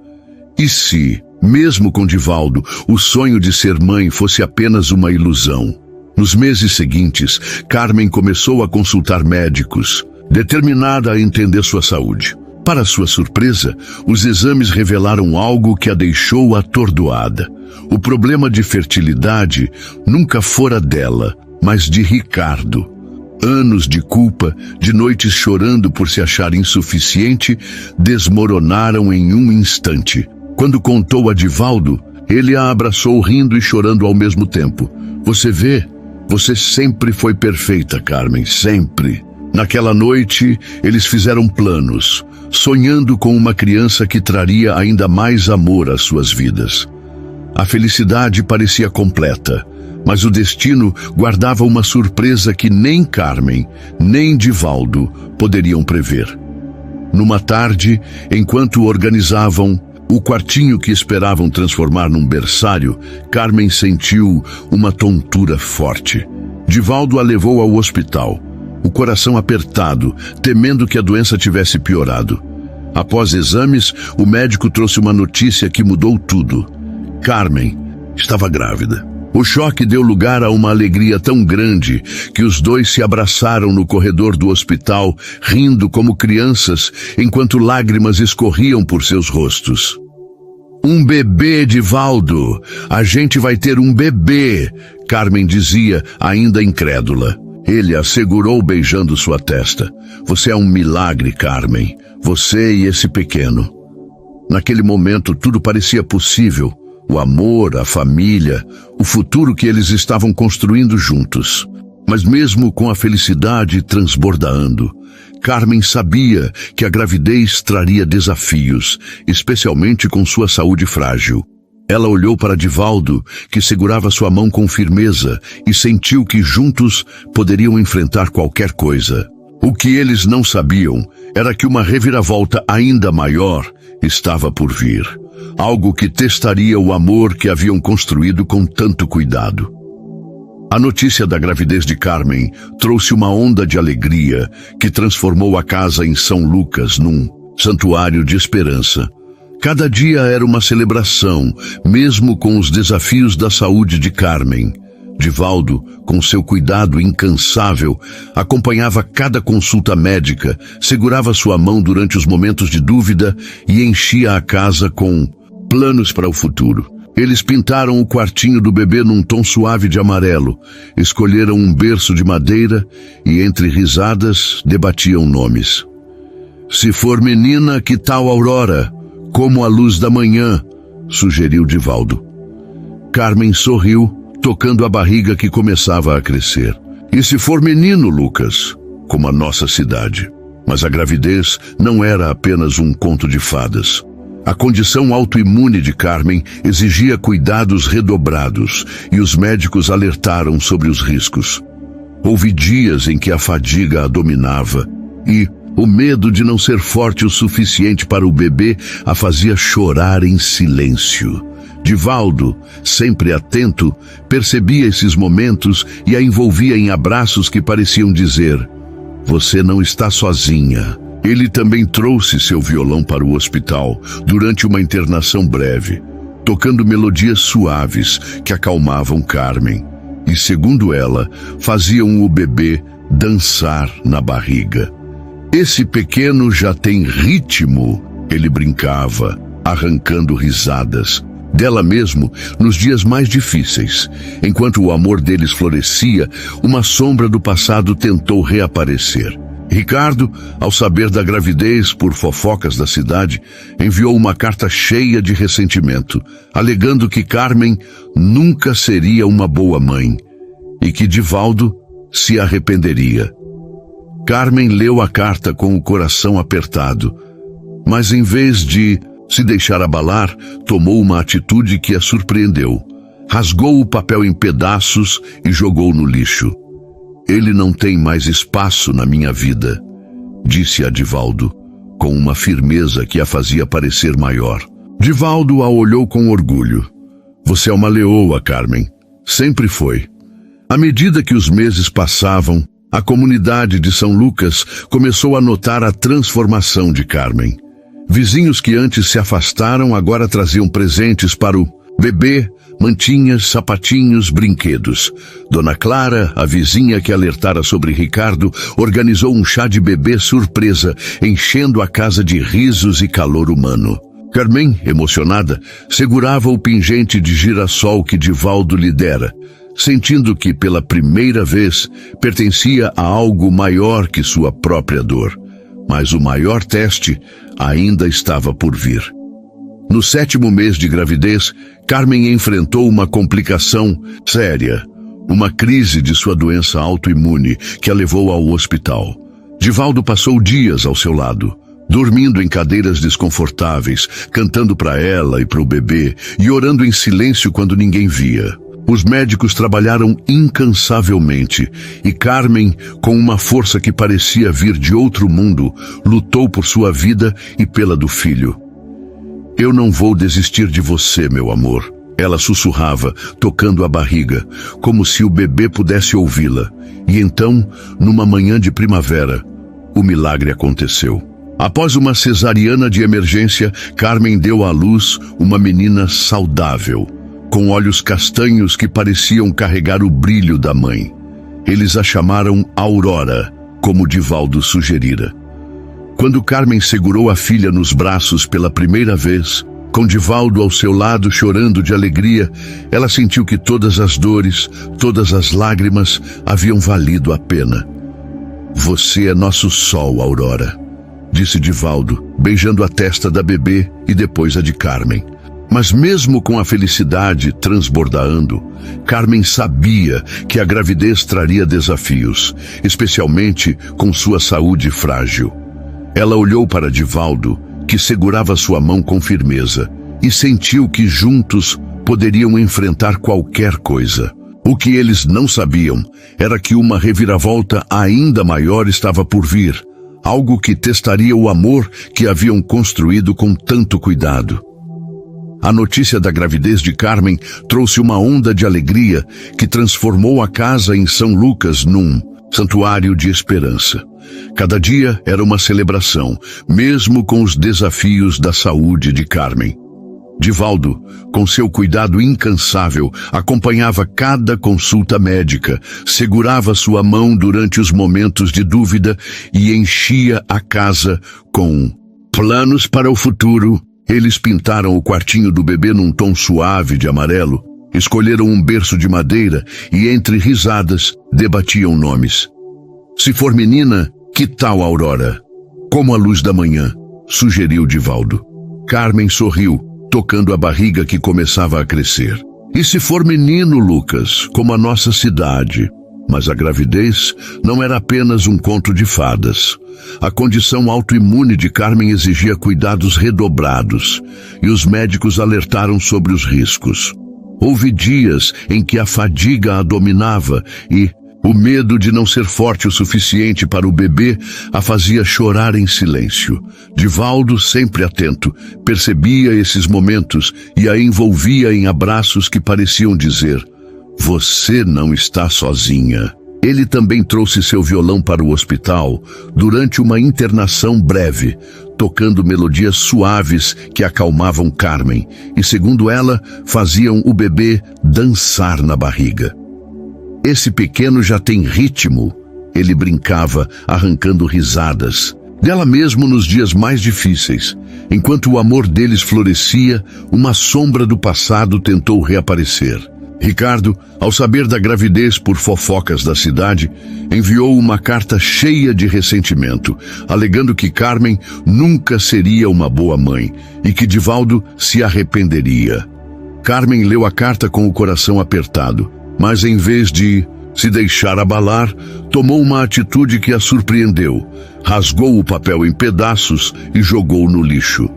[SPEAKER 1] E se, mesmo com Divaldo, o sonho de ser mãe fosse apenas uma ilusão? Nos meses seguintes, Carmen começou a consultar médicos, determinada a entender sua saúde. Para sua surpresa, os exames revelaram algo que a deixou atordoada. O problema de fertilidade nunca fora dela, mas de Ricardo. Anos de culpa, de noites chorando por se achar insuficiente, desmoronaram em um instante. Quando contou a Divaldo, ele a abraçou rindo e chorando ao mesmo tempo. Você vê? Você sempre foi perfeita, Carmen, sempre. Naquela noite, eles fizeram planos, sonhando com uma criança que traria ainda mais amor às suas vidas. A felicidade parecia completa, mas o destino guardava uma surpresa que nem Carmen, nem Divaldo poderiam prever. Numa tarde, enquanto organizavam o quartinho que esperavam transformar num berçário, Carmen sentiu uma tontura forte. Divaldo a levou ao hospital, o coração apertado, temendo que a doença tivesse piorado. Após exames, o médico trouxe uma notícia que mudou tudo. Carmen estava grávida. O choque deu lugar a uma alegria tão grande que os dois se abraçaram no corredor do hospital, rindo como crianças, enquanto lágrimas escorriam por seus rostos. Um bebê, Divaldo! A gente vai ter um bebê! Carmen dizia, ainda incrédula. Ele a segurou beijando sua testa. Você é um milagre, Carmen. Você e esse pequeno. Naquele momento, tudo parecia possível. O amor, a família, o futuro que eles estavam construindo juntos. Mas mesmo com a felicidade transbordando, Carmen sabia que a gravidez traria desafios, especialmente com sua saúde frágil. Ela olhou para Divaldo, que segurava sua mão com firmeza, e sentiu que juntos poderiam enfrentar qualquer coisa. O que eles não sabiam era que uma reviravolta ainda maior estava por vir. Algo que testaria o amor que haviam construído com tanto cuidado. A notícia da gravidez de Carmen trouxe uma onda de alegria que transformou a casa em São Lucas num santuário de esperança. Cada dia era uma celebração, mesmo com os desafios da saúde de Carmen. Divaldo, com seu cuidado incansável, acompanhava cada consulta médica, segurava sua mão durante os momentos de dúvida e enchia a casa com planos para o futuro. Eles pintaram o quartinho do bebê num tom suave de amarelo, escolheram um berço de madeira e, entre risadas, debatiam nomes. Se for menina, que tal Aurora? Como a luz da manhã, sugeriu Divaldo. Carmen sorriu, tocando a barriga que começava a crescer. E se for menino, Lucas? Como a nossa cidade. Mas a gravidez não era apenas um conto de fadas. A condição autoimune de Carmen exigia cuidados redobrados e os médicos alertaram sobre os riscos. Houve dias em que a fadiga a dominava e o medo de não ser forte o suficiente para o bebê a fazia chorar em silêncio. Divaldo, sempre atento, percebia esses momentos e a envolvia em abraços que pareciam dizer: "Você não está sozinha." Ele também trouxe seu violão para o hospital durante uma internação breve, tocando melodias suaves que acalmavam Carmen e, segundo ela, faziam o bebê dançar na barriga. Esse pequeno já tem ritmo, ele brincava, arrancando risadas. Dela mesmo, nos dias mais difíceis, enquanto o amor deles florescia, uma sombra do passado tentou reaparecer. Ricardo, ao saber da gravidez por fofocas da cidade, enviou uma carta cheia de ressentimento, alegando que Carmen nunca seria uma boa mãe e que Divaldo se arrependeria. Carmen leu a carta com o coração apertado, mas em vez de se deixar abalar, tomou uma atitude que a surpreendeu. Rasgou o papel em pedaços e jogou no lixo. Ele não tem mais espaço na minha vida, disse a Divaldo, com uma firmeza que a fazia parecer maior. Divaldo a olhou com orgulho. Você é uma leoa, Carmen. Sempre foi. À medida que os meses passavam, a comunidade de São Lucas começou a notar a transformação de Carmen. Vizinhos que antes se afastaram agora traziam presentes para o bebê, mantinhas, sapatinhos, brinquedos. Dona Clara, a vizinha que alertara sobre Ricardo, organizou um chá de bebê surpresa, enchendo a casa de risos e calor humano. Carmen, emocionada, segurava o pingente de girassol que Divaldo lhe dera, sentindo que, pela primeira vez, pertencia a algo maior que sua própria dor. Mas o maior teste ainda estava por vir. No 7º mês de gravidez, Carmen enfrentou uma complicação séria, uma crise de sua doença autoimune que a levou ao hospital. Divaldo passou dias ao seu lado, dormindo em cadeiras desconfortáveis, cantando para ela e para o bebê e orando em silêncio quando ninguém via. Os médicos trabalharam incansavelmente e Carmen, com uma força que parecia vir de outro mundo, lutou por sua vida e pela do filho. Eu não vou desistir de você, meu amor, ela sussurrava, tocando a barriga, como se o bebê pudesse ouvi-la. E então, numa manhã de primavera, o milagre aconteceu. Após uma cesariana de emergência, Carmen deu à luz uma menina saudável, com olhos castanhos que pareciam carregar o brilho da mãe. Eles a chamaram Aurora, como Divaldo sugerira. Quando Carmen segurou a filha nos braços pela primeira vez, com Divaldo ao seu lado chorando de alegria, ela sentiu que todas as dores, todas as lágrimas haviam valido a pena. Você é nosso sol, Aurora, disse Divaldo, beijando a testa da bebê e depois a de Carmen. Mas mesmo com a felicidade transbordando, Carmen sabia que a gravidez traria desafios, especialmente com sua saúde frágil. Ela olhou para Divaldo, que segurava sua mão com firmeza, e sentiu que juntos poderiam enfrentar qualquer coisa. O que eles não sabiam era que uma reviravolta ainda maior estava por vir, algo que testaria o amor que haviam construído com tanto cuidado. A notícia da gravidez de Carmen trouxe uma onda de alegria que transformou a casa em São Lucas num santuário de esperança. Cada dia era uma celebração, mesmo com os desafios da saúde de Carmen. Divaldo, com seu cuidado incansável, acompanhava cada consulta médica, segurava sua mão durante os momentos de dúvida e enchia a casa com planos para o futuro. Eles pintaram o quartinho do bebê num tom suave de amarelo, escolheram um berço de madeira e, entre risadas, debatiam nomes. Se for menina, que tal Aurora? Como a luz da manhã, sugeriu Divaldo. Carmen sorriu, tocando a barriga que começava a crescer. E se for menino, Lucas, como a nossa cidade? Mas a gravidez não era apenas um conto de fadas. A condição autoimune de Carmen exigia cuidados redobrados, e os médicos alertaram sobre os riscos. Houve dias em que a fadiga a dominava e o medo de não ser forte o suficiente para o bebê a fazia chorar em silêncio. Divaldo, sempre atento, percebia esses momentos e a envolvia em abraços que pareciam dizer: você não está sozinha. Ele também trouxe seu violão para o hospital durante uma internação breve, tocando melodias suaves que acalmavam Carmen e, segundo ela, faziam o bebê dançar na barriga. Esse pequeno já tem ritmo, ele brincava, arrancando risadas. Dela mesmo nos dias mais difíceis. Enquanto o amor deles florescia, uma sombra do passado tentou reaparecer. Ricardo, ao saber da gravidez por fofocas da cidade, enviou uma carta cheia de ressentimento, alegando que Carmen nunca seria uma boa mãe e que Divaldo se arrependeria. Carmen leu a carta com o coração apertado, mas em vez de se deixar abalar, tomou uma atitude que a surpreendeu. Rasgou o papel em pedaços e jogou no lixo.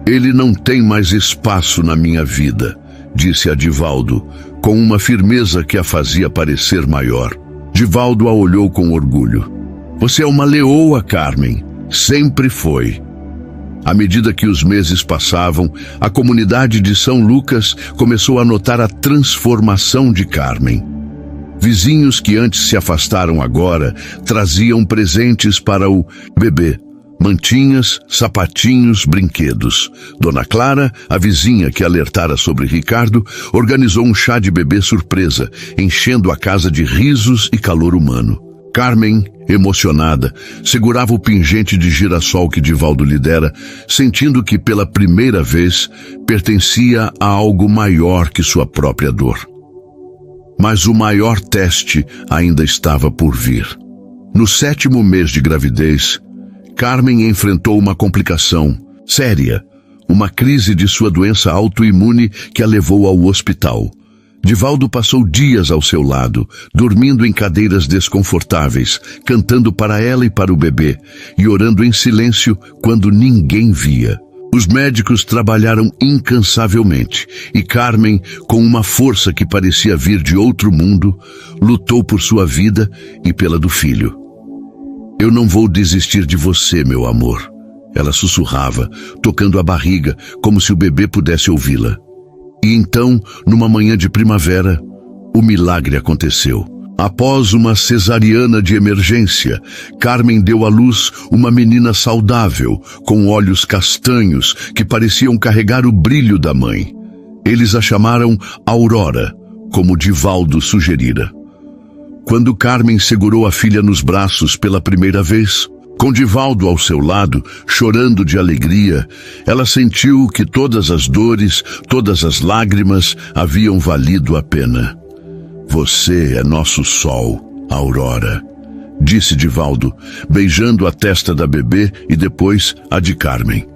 [SPEAKER 1] Ele não tem mais espaço na minha vida, disse a Divaldo, com uma firmeza que a fazia parecer maior. Divaldo a olhou com orgulho. Você é uma leoa, Carmen. Sempre foi. À medida que os meses passavam, a comunidade de São Lucas começou a notar a transformação de Carmen. Vizinhos que antes se afastaram agora traziam presentes para o bebê. Mantinhas, sapatinhos, brinquedos. Dona Clara, a vizinha que alertara sobre Ricardo, organizou um chá de bebê surpresa, enchendo a casa de risos e calor humano. Carmen, emocionada, segurava o pingente de girassol que Divaldo lhe dera, sentindo que pela primeira vez pertencia a algo maior que sua própria dor. Mas o maior teste ainda estava por vir. No 7º mês de gravidez, Carmen enfrentou uma complicação séria, uma crise de sua doença autoimune que a levou ao hospital. Divaldo passou dias ao seu lado, dormindo em cadeiras desconfortáveis, cantando para ela e para o bebê, e orando em silêncio quando ninguém via. Os médicos trabalharam incansavelmente, e Carmen, com uma força que parecia vir de outro mundo, lutou por sua vida e pela do filho. Eu não vou desistir de você, meu amor, ela sussurrava, tocando a barriga, como se o bebê pudesse ouvi-la. E então, numa manhã de primavera, o milagre aconteceu. Após uma cesariana de emergência, Carmen deu à luz uma menina saudável, com olhos castanhos que pareciam carregar o brilho da mãe. Eles a chamaram Aurora, como Divaldo sugerira. Quando Carmen segurou a filha nos braços pela primeira vez, com Divaldo ao seu lado, chorando de alegria, ela sentiu que todas as dores, todas as lágrimas haviam valido a pena. Você é nosso sol, Aurora, disse Divaldo, beijando a testa da bebê e depois a de Carmen.